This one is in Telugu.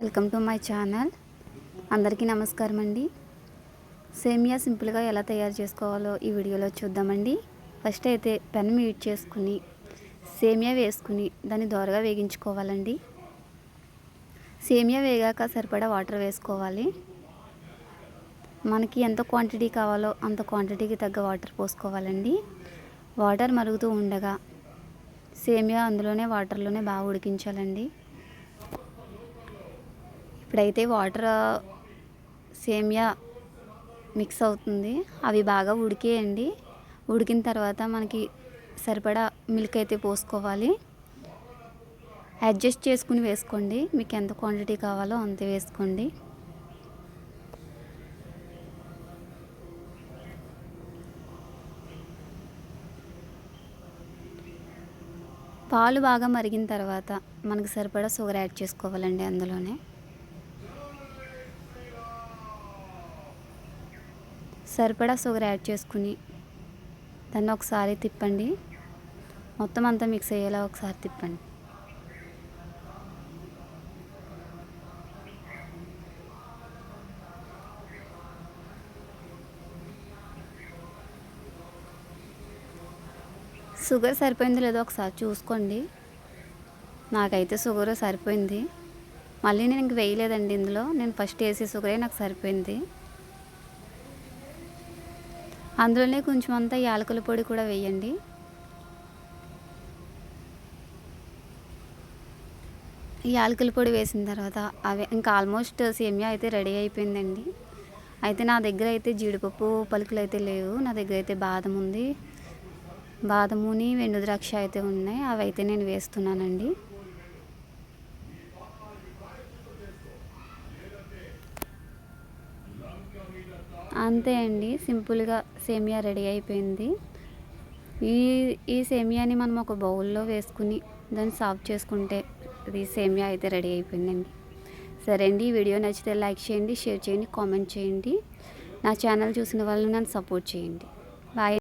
Welcome to my channel. అందరికీ నమస్కారం అండి. సేమియా సింపుల్గా ఎలా తయారు చేసుకోవాలో ఈ వీడియోలో చూద్దామండి. ఫస్ట్ అయితే పెనం హీట్ చేసుకుని సేమియా వేసుకుని దాన్ని దోరగా వేగించుకోవాలండి. సేమియా వేగాక సరిపడా వాటర్ వేసుకోవాలి. మనకి ఎంత క్వాంటిటీ కావాలో అంత క్వాంటిటీకి తగ్గ వాటర్ పోసుకోవాలండి. వాటర్ మరుగుతూ ఉండగా సేమియా వాటర్లోనే బాగా ఉడికించాలండి. ఇప్పుడైతే వాటర్ సేమియా మిక్స్ అవుతుంది. అవి బాగా ఉడికేయండి. ఉడికిన తర్వాత మనకి సరిపడా మిల్క్ అయితే పోసుకోవాలి. అడ్జస్ట్ చేసుకుని వేసుకోండి. మీకు ఎంత క్వాంటిటీ కావాలో అంతే వేసుకోండి. పాలు బాగా మరిగిన తర్వాత మనకు సరిపడా షుగర్ యాడ్ చేసుకోవాలండి. అందులోనే సరిపడా షుగర్ యాడ్ చేసుకుని దాన్ని ఒకసారి తిప్పండి. మొత్తం అంతా మిక్స్ అయ్యేలా ఒకసారి తిప్పండి. షుగర్ సరిపోయిందో లేదో ఒకసారి చూసుకోండి. నాకైతే షుగర్ సరిపోయింది. మళ్ళీ నేను ఇంక వేయలేదండి. ఇందులో నేను ఫస్ట్ వేసే షుగరే నాకు సరిపోయింది. అందులోనే కొంచెం అంతా యాలకుల పొడి కూడా వేయండి. యాలకుల పొడి వేసిన తర్వాత ఇంకా ఆల్మోస్ట్ సేమియా అయితే రెడీ అయిపోయిందండి. అయితే నా దగ్గర అయితే జీడిపప్పు పలుకులు అయితే లేవు. నా దగ్గర అయితే బాదం ఉంది. బాదముని వెండు ద్రాక్ష అయితే ఉన్నాయి. అవి అయితే నేను వేస్తున్నానండి. అంతే అండి, సింపుల్గా సేమియా రెడీ అయిపోయింది. ఈ సేమియాని మనం ఒక బౌల్లో వేసుకుని దాన్ని సర్వ్ చేసుకుంటే ఇది సేమియా అయితే రెడీ అయిపోయిందండి. సరే అండి, ఈ వీడియో నచ్చితే లైక్ చేయండి, షేర్ చేయండి, కామెంట్ చేయండి. నా ఛానల్ చూసిన వాళ్ళు నన్ను సపోర్ట్ చేయండి. బాయ్.